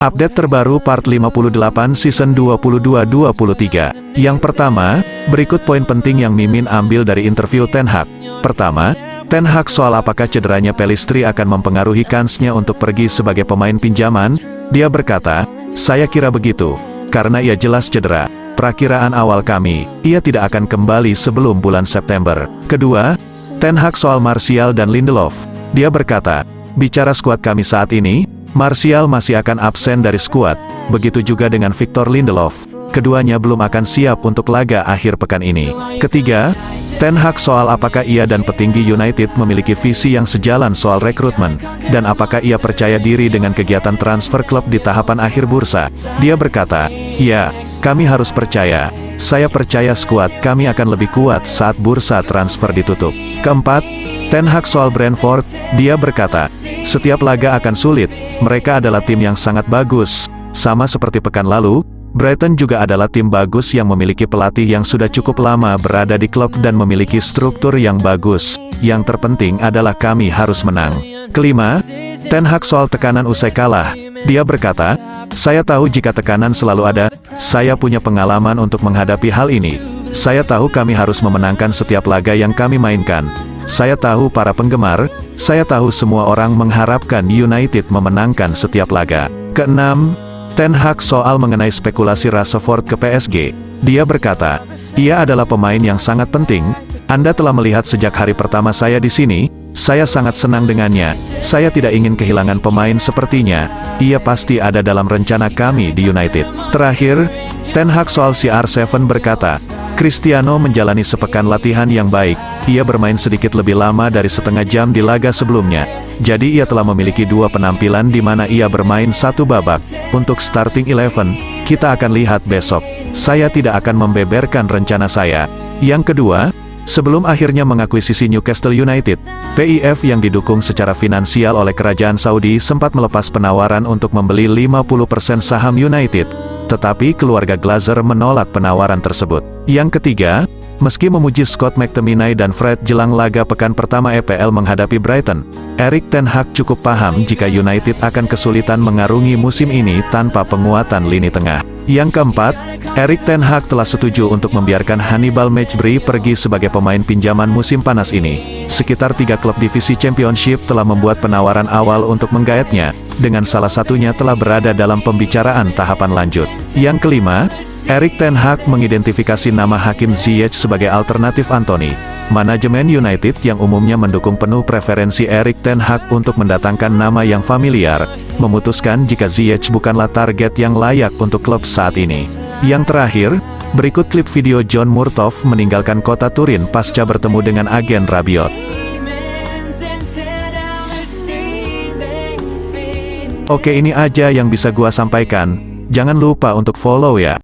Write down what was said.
Update terbaru part 58 season 22-23. Yang pertama, berikut poin penting yang Mimin ambil dari interview Ten Hag. Pertama, Ten Hag soal apakah cederanya Pellistri akan mempengaruhi kansnya untuk pergi sebagai pemain pinjaman. Dia berkata, "Saya kira begitu, karena ia jelas cedera. Perakiraan awal kami, ia tidak akan kembali sebelum bulan September." Kedua, Ten Hag soal Martial dan Lindelof. Dia berkata, "Bicara skuad kami saat ini, Martial masih akan absen dari skuad, begitu juga dengan Victor Lindelof. Keduanya belum akan siap untuk laga akhir pekan ini." Ketiga, Ten Hag soal apakah ia dan petinggi United memiliki visi yang sejalan soal rekrutmen, dan apakah ia percaya diri dengan kegiatan transfer klub di tahapan akhir bursa. Dia berkata, "Ya, kami harus percaya. Saya percaya skuad kami akan lebih kuat saat bursa transfer ditutup." Keempat, Ten Hag soal Brentford. Dia berkata, "Setiap laga akan sulit. Mereka adalah tim yang sangat bagus. Sama seperti pekan lalu, Brighton juga adalah tim bagus yang memiliki pelatih yang sudah cukup lama berada di klub dan memiliki struktur yang bagus. Yang terpenting adalah kami harus menang." Kelima, Ten Hag soal tekanan usai kalah. Dia berkata, "Saya tahu jika tekanan selalu ada. Saya punya pengalaman untuk menghadapi hal ini. Saya tahu kami harus memenangkan setiap laga yang kami mainkan. Saya tahu para penggemar, saya tahu semua orang mengharapkan United memenangkan setiap laga." Keenam, Ten Hag soal mengenai spekulasi Rashford ke PSG. Dia berkata, "Ia adalah pemain yang sangat penting. Anda telah melihat sejak hari pertama saya di sini, saya sangat senang dengannya. Saya tidak ingin kehilangan pemain sepertinya. Ia pasti ada dalam rencana kami di United." Terakhir, Ten Hag soal CR7 berkata, "Cristiano menjalani sepekan latihan yang baik. Ia bermain sedikit lebih lama dari setengah jam di laga sebelumnya. Jadi ia telah memiliki dua penampilan di mana ia bermain satu babak. Untuk starting 11, kita akan lihat besok. Saya tidak akan membeberkan rencana saya." Yang kedua, sebelum akhirnya mengakuisisi Newcastle United, PIF yang didukung secara finansial oleh kerajaan Saudi sempat melepas penawaran untuk membeli 50% saham United. Tetapi keluarga Glazer menolak penawaran tersebut. Yang ketiga, meski memuji Scott McTominay dan Fred jelang laga pekan pertama EPL menghadapi Brighton, Erik ten Hag cukup paham jika United akan kesulitan mengarungi musim ini tanpa penguatan lini tengah. Yang keempat, Erik ten Hag telah setuju untuk membiarkan Hannibal Mejbri pergi sebagai pemain pinjaman musim panas ini. Sekitar 3 klub divisi Championship telah membuat penawaran awal untuk menggaetnya, dengan salah satunya telah berada dalam pembicaraan tahapan lanjut. Yang kelima, Erik ten Hag mengidentifikasi nama Hakim Ziyech sebagai alternatif Anthony. Manajemen United yang umumnya mendukung penuh preferensi Erik ten Hag untuk mendatangkan nama yang familiar, memutuskan jika Ziyech bukanlah target yang layak untuk klub saat ini. Yang terakhir, berikut klip video John Murtough meninggalkan kota Turin pasca bertemu dengan agen Rabiot. Oke, ini aja yang bisa gua sampaikan. Jangan lupa untuk follow ya.